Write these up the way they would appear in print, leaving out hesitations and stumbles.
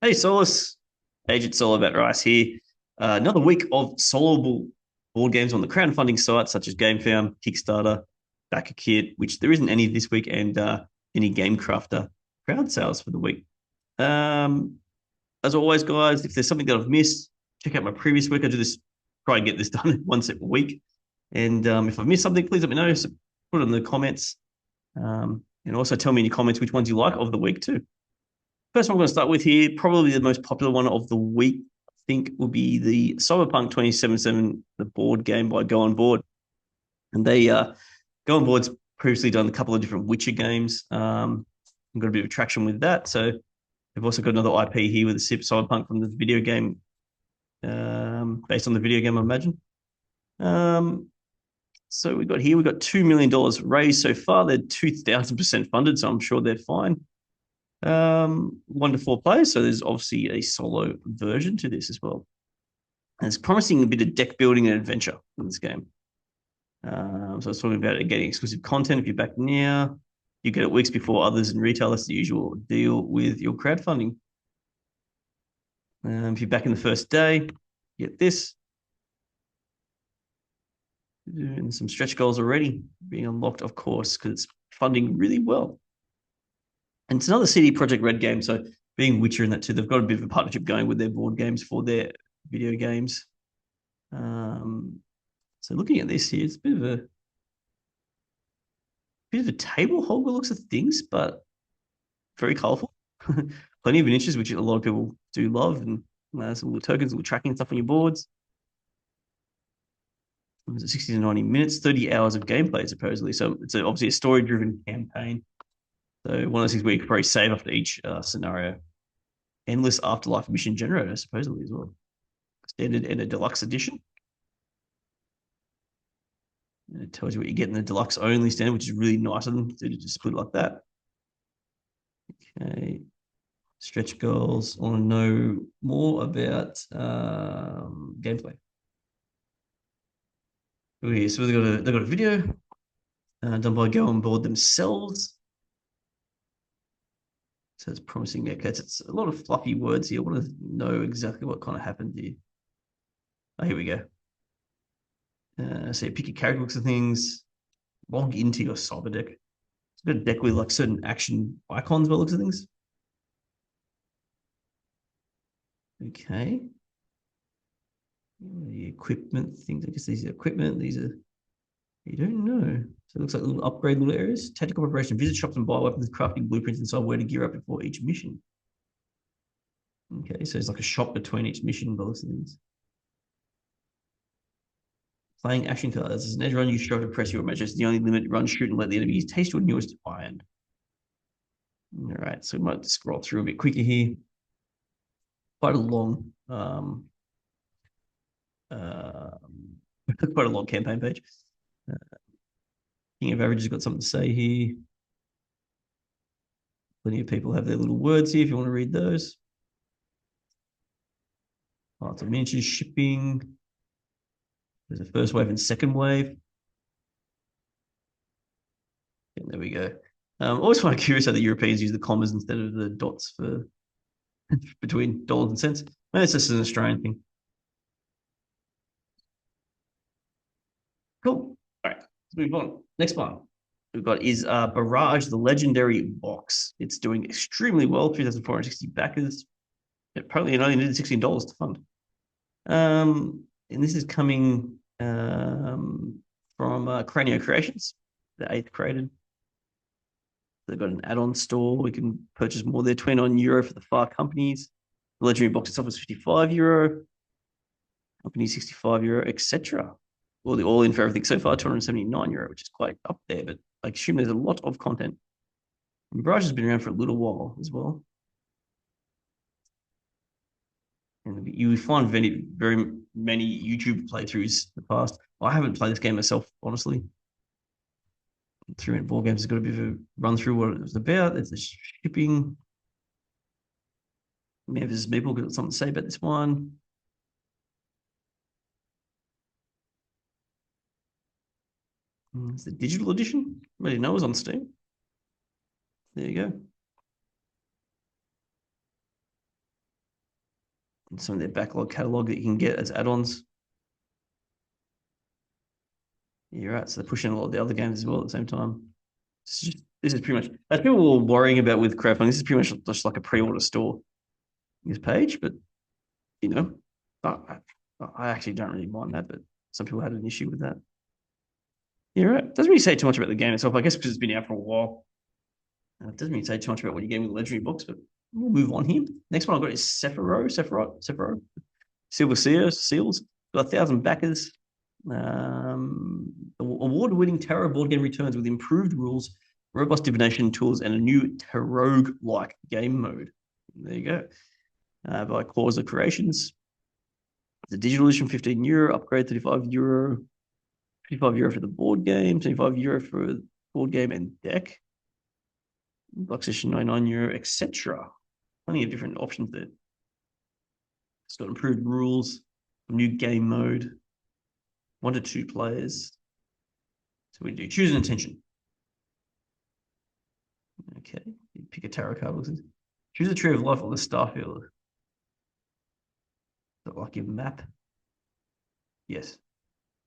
Hey, Solus, Agent Solo about Rice here. Another week of soloable board games on the crowdfunding sites such as Gamefound, Kickstarter, Backerkit, which there isn't any this week, and any Gamecrafter crowd sales for the week. Um, as always, guys, if there's something that I've missed, check out my previous week. I do this, try and get this done once a week. And if I've missed something, please let me know. So put it in the comments. And also tell me in your comments which ones you like of the week too. First one I'm going to start with here, probably the most popular one of the week, I think, will be the Cyberpunk 2077, the board game by Go On Board. And Go On Board's previously done a couple of different Witcher games. Got a bit of traction with that. So they've also got another IP here with the Cyberpunk from the video game, based on the video game, I imagine. Um, so we got $2 million raised so far. They're 2,000% funded, so I'm sure they're fine. 1 to 4 players. So there's obviously a solo version to this as well. And it's promising a bit of deck building and adventure in this game. So I was talking about getting exclusive content. If you're back now, you get it weeks before others in retail. That's the usual deal with your crowdfunding. If you're back in the first day, you get this. And some stretch goals already being unlocked, of course, because it's funding really well. And it's another CD Project Red game. So being Witcher in that too, they've got a bit of a partnership going with their board games for their video games. So looking at this here, it's a bit of a table hog by looks of things, but very colourful. Plenty of inches, which a lot of people do love, and some little tokens, little tracking stuff on your boards. 60 to 90 minutes, 30 hours of gameplay, supposedly. So it's obviously a story driven campaign. So one of those things where you can probably save after each scenario. Endless afterlife mission generator, supposedly, as well. Standard and a deluxe edition. And it tells you what you get in the deluxe only standard, which is really nice of them to just split like that. Okay. Stretch goals. I want to know more about gameplay. Okay, so they got a video done by Go On Board themselves. So it's promising. Yeah, okay, it's a lot of fluffy words here. I want to know exactly what kind of happened here. Oh, here we go. So you pick your character books and things. Log into your cyber deck. It's got a deck with like certain action icons by looks of things. Okay. The equipment things. I guess these are equipment. These are, you don't know. So it looks like little upgrade little areas. Tactical preparation. Visit shops and buy weapons, crafting blueprints, and decide where to gear up before each mission. Okay, so it's like a shop between each mission by looks of things. Playing action cards. As an edge run, you strive to press your matches. The only limit, run, shoot, and let the enemies taste your newest iron. All right, so we might scroll through a bit quicker here. Quite a long, quite a long campaign page. King of Averages got something to say here. Plenty of people have their little words here if you want to read those. Lots of miniatures shipping. There's a first wave and second wave. And there we go. Always find it curious how the Europeans use the commas instead of the dots for between dollars and cents. Maybe it's just an Australian thing. Cool. All right, let's move on. Next one we've got is Barrage, the Legendary Box. It's doing extremely well, 3,460 backers. Apparently, it only needed $16 to fund. And this is coming from Cranio Creations, the eighth created. They've got an add-on store. We can purchase more there, €29 for the FAR companies. The Legendary Box itself is €55. Company €65, etc. Well, the all in for everything so far, €279, which is quite up there, but I assume there's a lot of content. And Barrage has been around for a little while as well. And you find very many YouTube playthroughs in the past. I haven't played this game myself, honestly. Through in board games, has got a bit of a run through what it was about. There's the shipping. Maybe there's people got something to say about this one. It's the digital edition. I didn't know it was on Steam. There you go. and some of their backlog catalog that you can get as add-ons. You're right. So they're pushing a lot of the other games as well at the same time. This is pretty much, as people were worrying about with crowdfunding, this is pretty much just like a pre-order store, this page. But, you know, I actually don't really mind that, but some people had an issue with that. You're right. Doesn't really say too much about the game itself, I guess, because it's been out for a while. It doesn't really say too much about what you get with the Legendary Box, but we'll move on here. Next one I've got is Sefirot. Silver Seals. Got 1,000 backers. Award-winning tarot board game returns with improved rules, robust divination tools, and a new tarot-like game mode. There you go. By Causa Creations. The digital edition, €15. Upgrade, €35. €55 for the board game, €25 for the board game and deck. Box edition, €99, etc. Plenty of different options there. It's got improved rules, a new game mode, 1 to 2 players. So we do choose an intention. Okay, you pick a tarot card. Choose a tree of life or the Starfield. Is that like your map? Yes.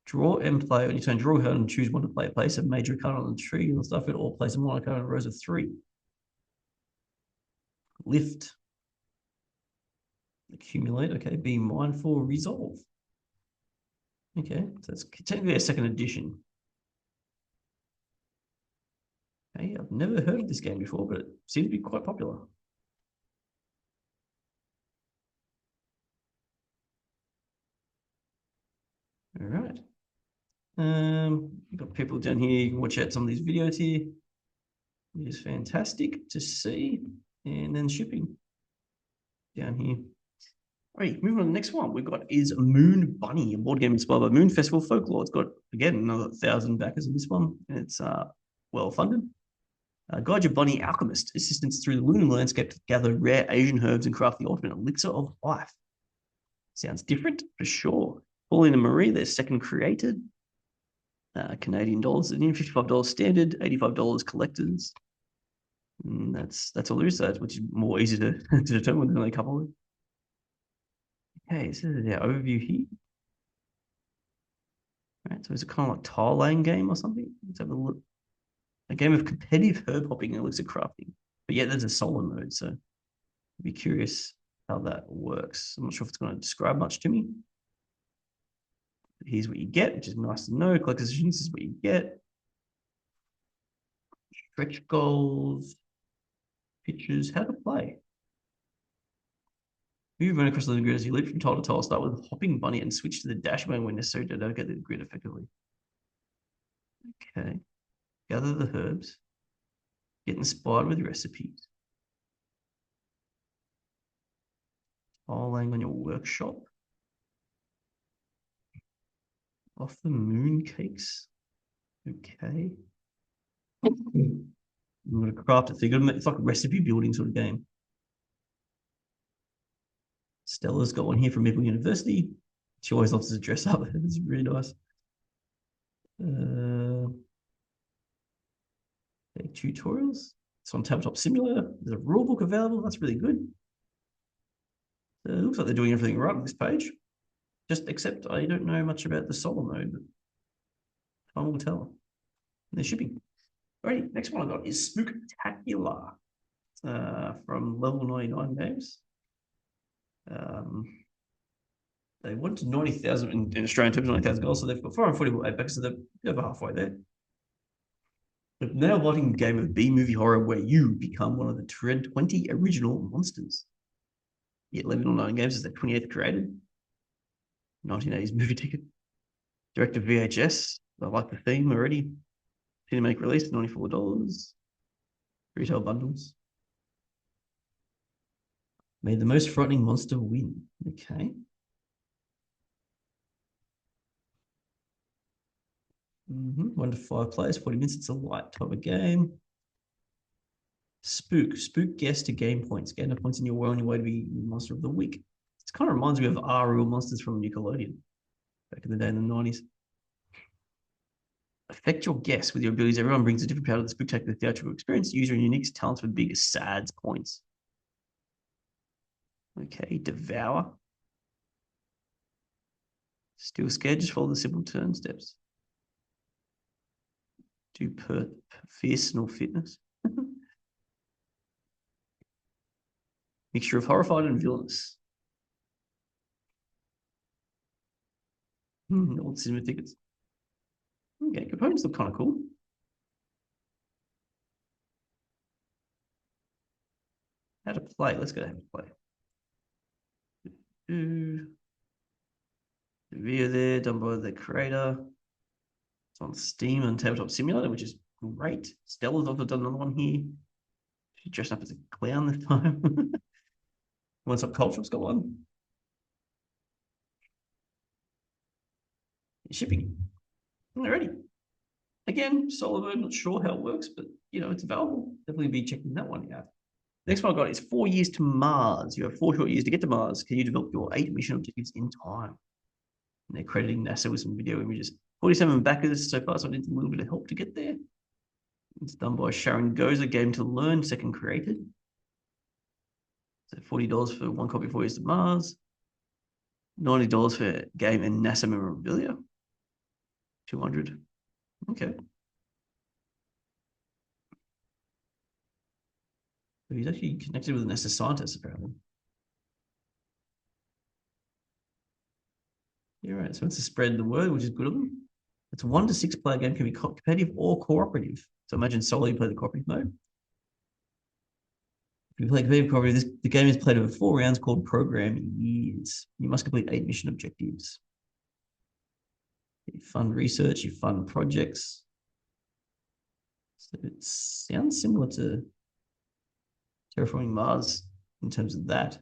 Draw and play. On your turn, draw a card and choose 1 to play. Place a major card on the tree or the Starfield, or place a minor card in rows of 3. Lift. Accumulate. Okay. Be mindful. Resolve. Okay. So it's technically a second edition. Okay. I've never heard of this game before, but it seems to be quite popular. All right. You've got people down here. You can watch out some of these videos here. It is fantastic to see. And then shipping down here. All right, moving on to the next one we've got is Moon Bunny, a board game inspired by Moon Festival folklore. It's got, again, another 1,000 backers in this one, and it's well funded. Guide your bunny alchemist, assistance through the lunar landscape to gather rare Asian herbs and craft the ultimate elixir of life. Sounds different, for sure. Pauline and Marie, they're second created. Canadian dollars, $55 standard, $85 collectors. And that's all there is to that, which is more easy to determine than a couple of. Okay, so there's our overview here. All right, so it's a kind of like tile laying game or something. Let's have a look. A game of competitive herb hopping and elixir crafting. But yeah, there's a solo mode, so I'd be curious how that works. I'm not sure if it's going to describe much to me. But here's what you get, which is nice to know. Collector's editions is what you get. Stretch goals, pictures, how to play. Move run across the grid as you leap from tile to tile. Start with hopping bunny and switch to the dash button when necessary to navigate the grid effectively. Okay. Gather the herbs. Get inspired with recipes. Tile laying on your workshop. Off the moon cakes. Okay. I'm going to craft it. So it's like a recipe building sort of game. Stella's got one here from Maple University. She always loves to dress up. It's really nice. Tutorials. It's on Tabletop Simulator. There's a rule book available. That's really good. It looks like they're doing everything right on this page. Just except I don't know much about the solo mode, but time will tell. They're shipping. Alrighty, next one I got is Spooktacular from Level 99 Games. They wanted 90,000 in Australian terms, $90,000, so they've got 440 backers, so they're over halfway there. But now watching a game of B-movie horror where you become one of the 20 original monsters. Yet 11 or 9 games is their 28th created. 1980s movie ticket. Direct to VHS. I like the theme already. Cinematic release, $94. Retail bundles. Made the most frightening monster win. Okay. Mm-hmm. 1 to 5 players, 40 minutes. It's a light type of game. Spook guess to gain points. Gain enough points in your way on your way to be monster of the week. It kind of reminds me of Our Real Monsters from Nickelodeon back in the day in the 90s. Affect your guess with your abilities. Everyone brings a different part of the Spooktacular theatrical experience. Use your unique talents for bigger SADS points. Okay, Devour. Still scared? Just follow the simple turn steps. Do personal fitness. Mixture of horrified and villainous. All cinema tickets. Okay, components look kind of cool. How to play? Let's go to how to play. The video there done by the creator. It's on Steam and Tabletop Simulator, which is great. Stella's also done another one here. She dressed up as a clown this time. One Stop Culture's got one. Shipping. Alrighty. Again, solo mode, not sure how it works, but it's available. Definitely be checking that one out. Next one I got is 4 years to Mars. You have 4 short years to get to Mars. Can you develop your 8 mission objectives in time? And they're crediting NASA with some video images. 47 backers so far, so I need a little bit of help to get there. It's done by Sharon Goza, Game to Learn, second created. So $40 for 1 copy of 4 years to Mars. $90 for game and NASA memorabilia. $200. Okay. So he's actually connected with a NASA scientist, apparently. Yeah, right. So it's to spread the word, which is good of them. It's a 1 to 6 player game, can be competitive or cooperative. So imagine solo, you play the cooperative mode. If you play competitive cooperative, the game is played over 4 rounds called Program Years. You must complete 8 mission objectives. You fund research, you fund projects. So it sounds similar to Terraforming Mars in terms of that.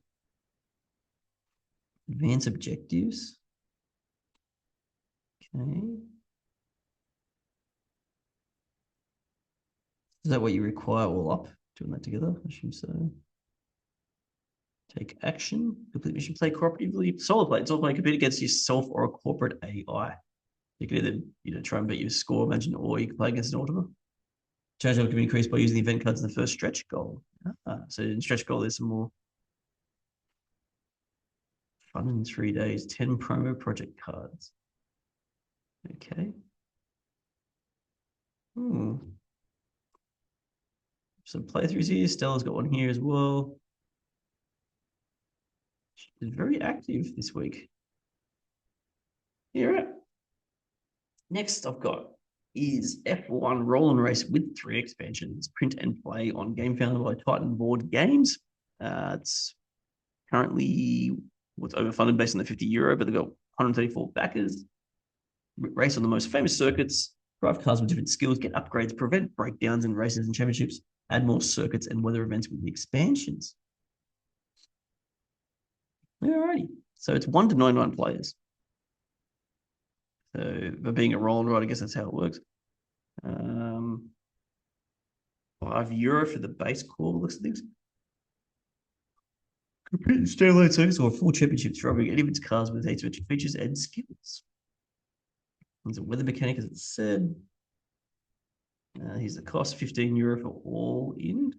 Advanced objectives. Okay. Is that what you require all up? Doing that together? I assume so. Take action. Complete mission. Play cooperatively. Solo play. Solo play. Compete against yourself or a corporate AI. You can either try and beat your score, imagine, or you can play against an Automa. Charge level can be increased by using the event cards in the first stretch goal. So in stretch goal, there's some more fun in 3 days. 10 promo project cards. Okay. Some playthroughs here. Stella's got one here as well. She's very active this week. Yeah, right. Next I've got is F1 Roll and Race with 3 expansions. Print and play on Gamefound by Titan Board Games. It's currently what's overfunded based on the €50, but they've got 134 backers. Race on the most famous circuits. Drive cars with different skills. Get upgrades. Prevent breakdowns in races and championships. Add more circuits and weather events with the expansions. Alrighty. So it's 1 to 99 players. So by being a roll and ride, I guess that's how it works. €5 for the base core, looks at things. Compete in standalone circuits or full championships, driving any of its cars with asymmetric features and skills. There's a weather mechanic, as it said. Here's the cost, €15 for all in.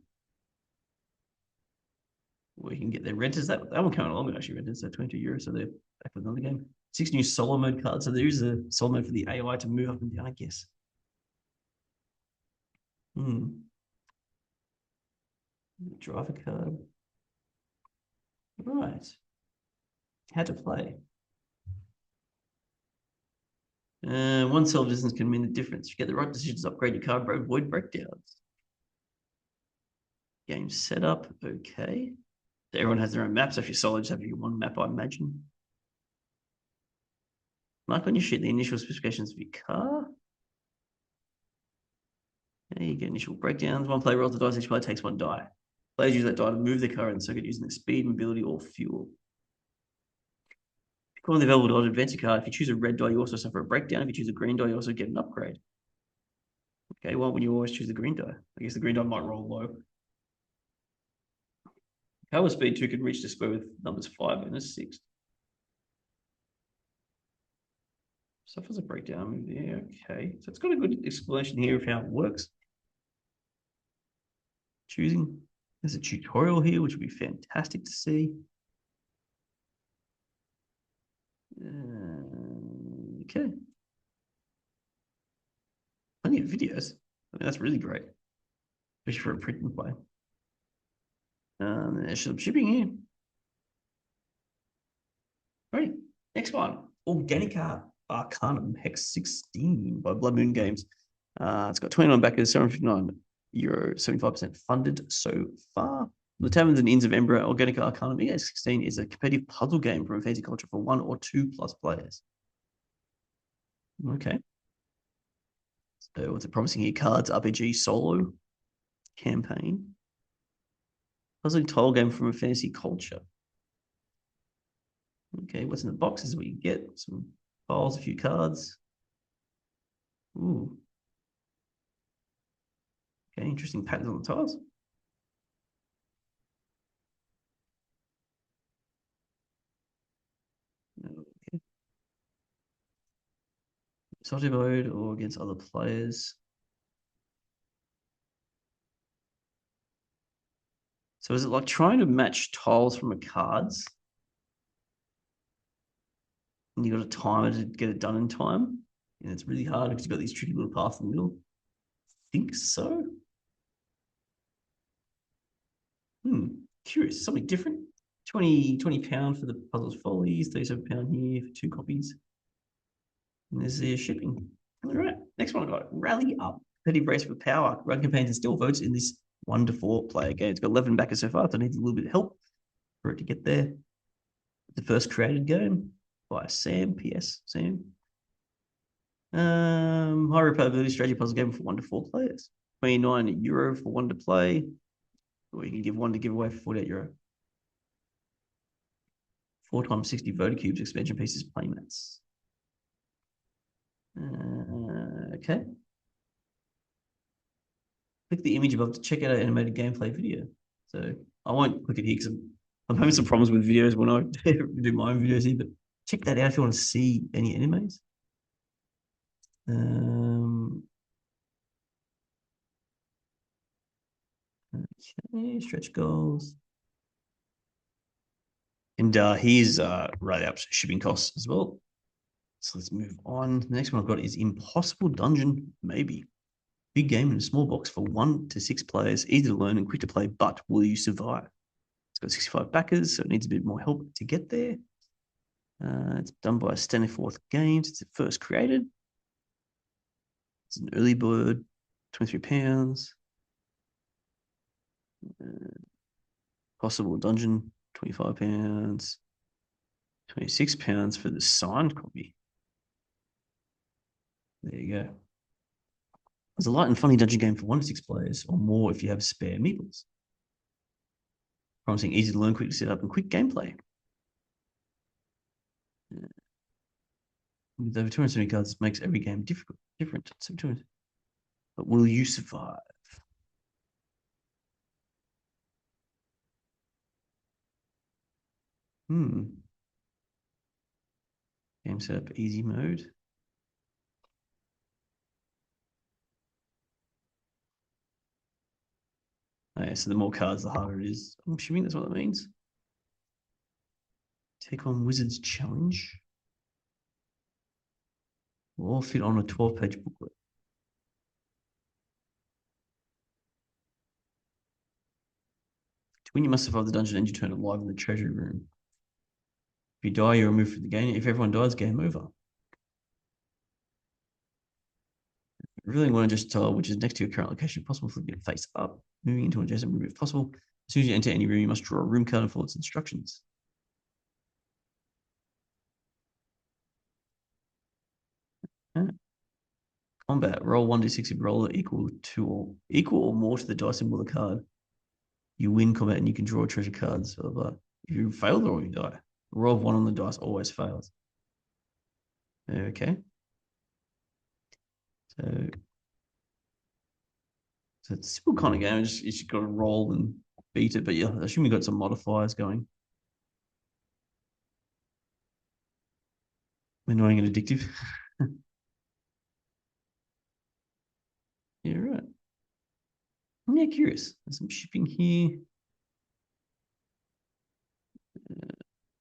Or you can get their renters. That one coming along with actually rented, so €22. So they're back with another game. 6 new solo mode cards. So there is a solo mode for the AI to move up and down, I guess. Driver card. Right. How to play. One cell distance can mean the difference. You get the right decisions, upgrade your card, avoid breakdowns. Game setup, okay. Everyone has their own map, so if you're solo, just have your one map, I imagine. Mark on your sheet the initial specifications of your car. Okay, you get initial breakdowns. One player rolls the dice, each player takes 1 die. Players use that die to move their car in the circuit using their speed, mobility, or fuel. If you're calling the available die to advance your car, if you choose a red die, you also suffer a breakdown. If you choose a green die, you also get an upgrade. Okay, why wouldn't you always choose the green die? I guess the green die might roll low. Power speed 2 can reach the square with numbers 5 and a 6. Suffers a breakdown. Yeah, okay. So it's got a good explanation here of how it works. Choosing. There's a tutorial here, which would be fantastic to see. Okay. Plenty of videos. I mean, that's really great, especially for a print and play. There's some shipping here. Great. Next one. Oganika Arcanum Hex 16 by Blood Moon Games. It's got 29 backers, €759, 75% funded so far. The Taverns and Inns of Embra, Oganika Arcanum Hex 16 is a competitive puzzle game from a fantasy culture for 1 or 2 plus players. Okay. So what's it promising here? Cards, RPG, solo, campaign. Puzzling tile game from a fantasy culture. Okay, what's in the box is what you get. Some tiles, a few cards. Ooh. Okay, interesting patterns on the tiles. Okay. Sortie mode or against other players. So is it like trying to match tiles from a cards? And you got a timer to get it done in time? And it's really hard because you've got these tricky little paths in the middle. I think so. Curious. Something different. 20 pound for the Puzzles Follies, £37 here for 2 copies. And there's the shipping. All right. Next one I got Rally Up. Competitive race for power. Run campaigns and still votes in this 1 to 4 player game. It's got 11 backers so far, so it needs a little bit of help for it to get there. The first created game by Sam. P.S. Sam. High replayability strategy puzzle game for 1 to 4 players. €29 for 1 to play. Or you can give 1 to give away for €48. 4 times 60 voter cubes, expansion pieces, playmats. Okay. Click the image above to check out our animated gameplay video. So I won't click it here because I'm having some problems with videos when I do my own videos here, but check that out if you want to see any animes. Okay, stretch goals. And here's Rally Up's shipping costs as well. So let's move on. The next one I've got is Impossible Dungeon, maybe. Big game in a small box for 1 to 6 players, easy to learn and quick to play, but will you survive? It's got 65 backers, so it needs a bit more help to get there. It's done by Staniforth Games. It's first created. It's an early bird, £23. Possible Dungeon, £25. £26 for the signed copy. There you go. There's a light and funny dungeon game for 1 to 6 players or more if you have spare meeples. Promising easy to learn, quick to set up, and quick gameplay. With over 270 cards, makes every game different. But will you survive? Game setup, easy mode. Oh, yeah, so the more cards, the harder it is. I'm assuming that's what that means. Take on Wizard's Challenge. Will all fit on a 12-page booklet. To win, you must survive the dungeon and you turn it live in the treasury room. If you die, you're removed from the game. If everyone dies, game over. I really want to just tell which is next to your current location, if possible, flipping it face up, moving into an adjacent room if possible. As soon as you enter any room, you must draw a room card and follow its instructions. Combat. Roll 1d6 if roller equal or more to the dice symbol of the card. You win combat and you can draw treasure cards. Blah, blah, blah. If you fail the roll, you die. A roll of 1 on the dice always fails. Okay. So it's a simple kind of game. You just got to roll and beat it. But yeah, I assume you got some modifiers going. Annoying and addictive. Yeah, right. I'm yeah, curious. There's some shipping here.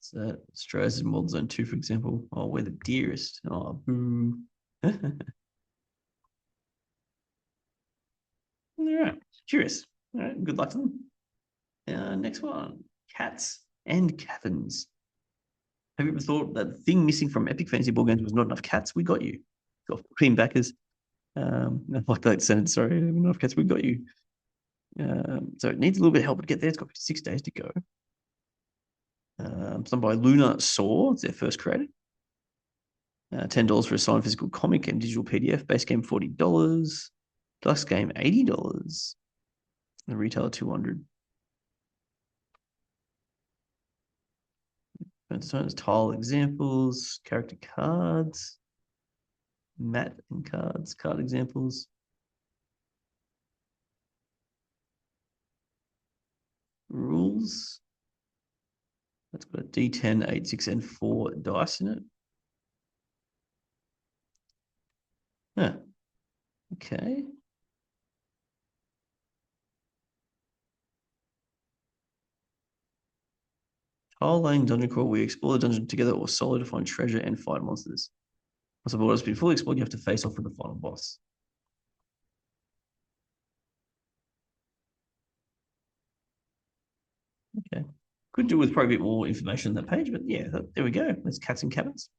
So Australia's in Wild Zone 2, for example. Oh, we're the dearest. Oh, boo. All right. Curious. All right. Good luck to them. Next one. Cats and Caverns. Have you ever thought that the thing missing from Epic Fantasy Board Games was not enough cats? We got you. Got 14 backers. Like that sentence, sorry. Enough cats, we got you. So it needs a little bit of help to get there. It's got 56 days to go. Some by Luna Saw. It's their first created. $10 for a signed physical comic and digital PDF. Base game $40. Deluxe game $80. The retailer $200. Tile examples, character cards, mat and cards, card examples. Rules. That's got a D10, 8, 6, and 4 dice in it. Yeah. Okay. Tile laying dungeon crawl, we explore the dungeon together or solo to find treasure and fight monsters. Once the board has been fully explored, you have to face off with the final boss. Okay. Could do with probably a bit more information on that page, but yeah, there we go. There's Cats and Caverns.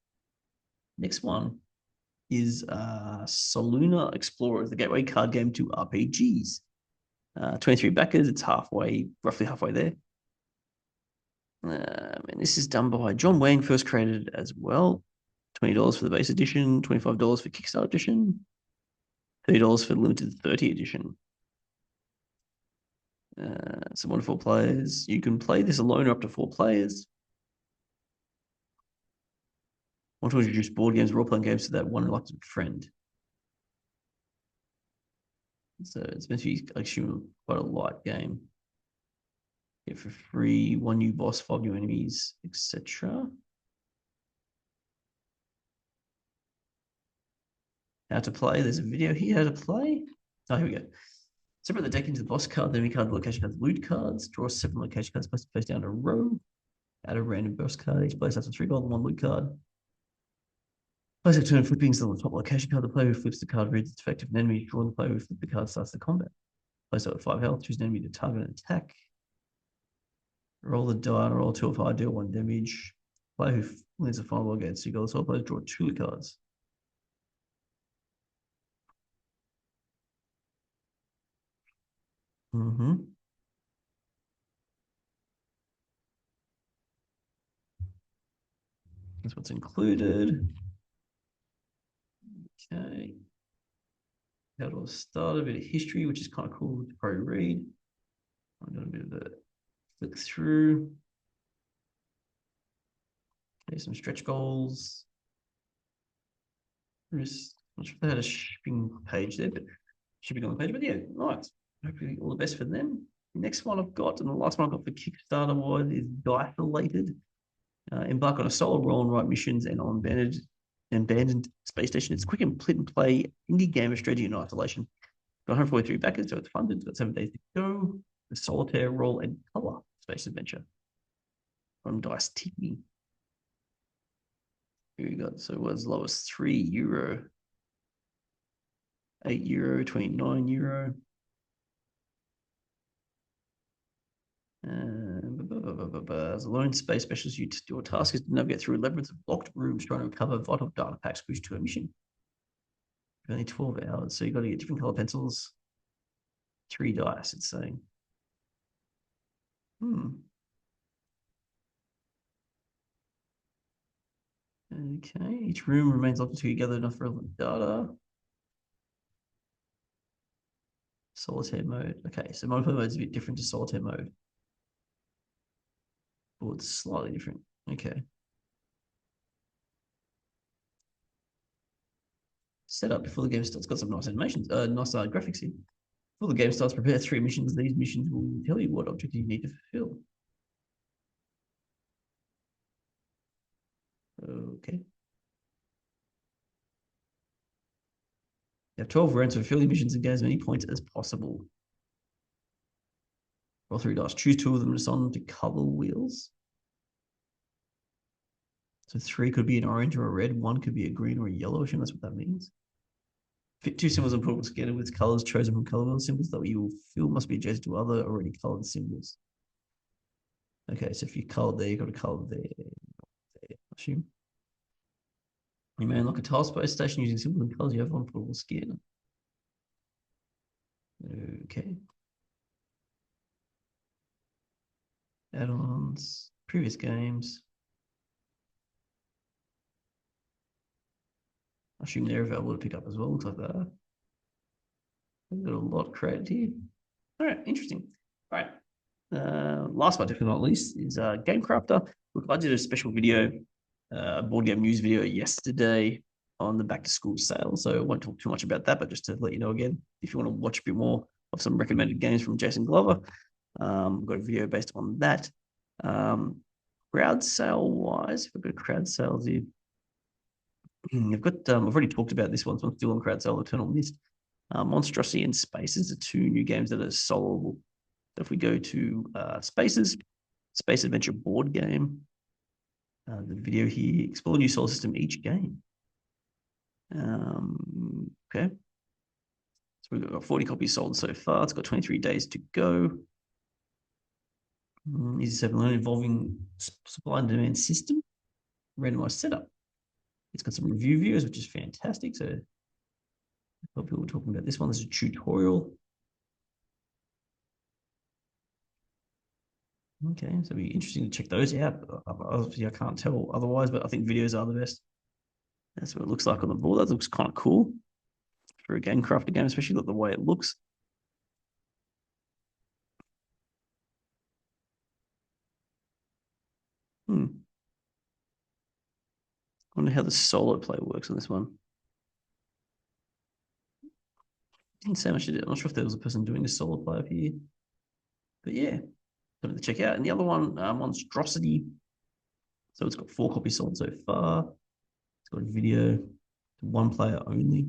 Next one is Soluna Explorers, the gateway card game to RPGs. 23 backers, it's roughly halfway there. And this is done by John Wayne, first created as well. $20 for the base edition, $25 for Kickstarter edition, $30 for the limited 30 edition. Some wonderful players. You can play this alone or up to 4 players. Want to introduce board games, role-playing games to that one reluctant friend. So it's meant to be, I assume, quite a light game. Get for free 1 new boss, 5 new enemies, etc. How to play. There's a video here how to play. Oh, here we go. Separate the deck into the boss card, then we card the location cards, loot cards. Draw 7 location cards, place face down a row. Add a random boss card. Each place has a $3 1 loot card. Place a turn flippings on the top location card. The player who flips the card reads its effect of an enemy. Draw the player who flips the card starts the combat. Place out with 5 health. Choose an enemy to target and attack. Roll the die and roll 2 of high, deal 1 damage. Player who wins the final against you. So players draw 2 cards. That's what's included. Okay. How to start a bit of history, which is kind of cool to probably read. I'm doing a bit of a flick through. Okay, some stretch goals. I'm not sure if they had a shipping page there, but shipping on the page. But yeah, right. Hopefully all the best for them. The next one I've got, and the last one I've got for Kickstarter was is Diceolated. Embark on a solo roll and write missions and on abandoned space station. It's a quick and play indie game of strategy and isolation. Got 143 backers, so it's funded. It's got 7 days to go. The solitaire roll and color space adventure from Dice TV. Here we go. So it was low as €3, €8, €29. As a lone space specialist, your task is to navigate through a labyrinth of blocked rooms trying to recover vital data packs crucial to a mission. Only 12 hours, so you've got to get different color pencils. 3 dice, it's saying. Okay, each room remains locked until you gather enough relevant data. Solitaire mode. Okay, so multiplayer mode is a bit different to solitaire mode. Oh, it's slightly different. Okay. Set up before the game starts. It's got some nice animations, nice graphics here. Before the game starts, prepare 3 missions. These missions will tell you what objective you need to fulfill. Okay. You have 12 rounds to fulfill your missions and get as many points as possible. Roll 3 dice. Choose 2 of them to assign them to color wheels. So 3 could be an orange or a red. 1 could be a green or a yellow. I assume that's what that means. Fit 2 symbols and put together with colors chosen from color wheel symbols that you will feel must be adjacent to other already colored symbols. Okay, so if you colored there, you've got to color there. I assume. You may unlock a tile space station using symbols and colors you have on portable skin. Okay. Add-ons, previous games. I assume they're available to pick up as well. Looks like that. We've got a lot created here. All right, interesting. All right. Last but definitely not least is Gamecrafter. Look, I did a special video, board game news video yesterday on the back to school sale. So I won't talk too much about that, but just to let you know again, if you want to watch a bit more of some recommended games from Jason Glover, I've got a video based on that. Crowd sale wise, if I've got crowd sales here, I've got I've already talked about this one, so I'm still on crowd sale. Eternal Mist, Monstrosity, and Spaces are 2 new games that are soloable. So if we go to Spaces, Space Adventure board game, the video here, explore a new solar system each game. Okay. So we've got 40 copies sold so far. It's got 23 days to go. Easy 7 learn involving supply and demand system, randomized setup. It's got some review views, which is fantastic. So a lot of people were talking about this one. This is a tutorial. Okay, so it'll be interesting to check those out. Obviously, I can't tell otherwise, but I think videos are the best. That's what it looks like on the board. That looks kind of cool for a Gamecrafter game, especially the way it looks. I wonder how the solo play works on this one. Didn't say much. I'm not sure if there was a person doing a solo play up here, but yeah, something to check out. And the other one, Monstrosity. So it's got 4 copies sold so far. It's got a video, 1 player only.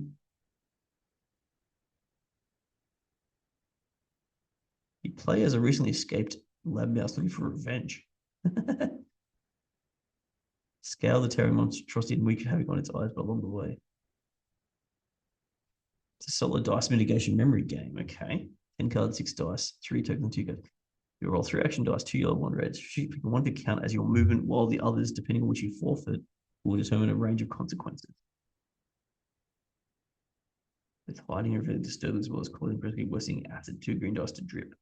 The players are recently escaped lab mouse looking for revenge. Scale the terror monstrosity and wreak havoc on its eyes, but along the way. It's a solid dice mitigation memory game. Okay. 10 cards, 6 dice, 3 tokens, 2 cards. You roll 3 action dice, 2 yellow, 1 red. One to count as your movement, while the others, depending on which you forfeit, will determine a range of consequences. With hiding and really disturbing as well as causing presently wasting acid 2 green dice to drip.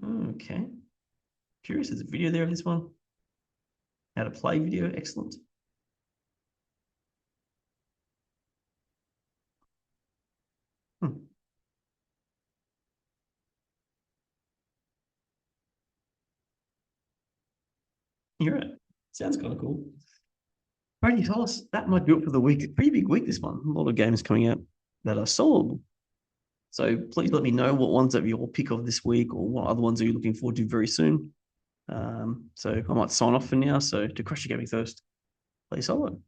Okay. Curious, there's a video there of this one. How to play video, excellent. You're right. Sounds kind of cool. Alrighty, fellas, that might do it for the week. Pretty big week, this one. A lot of games coming out that are soloable. So please let me know what ones that you'll pick of this week or what other ones are you looking forward to very soon. So I might sign off for now. So to Crush Your Gaming Thirst, play solo.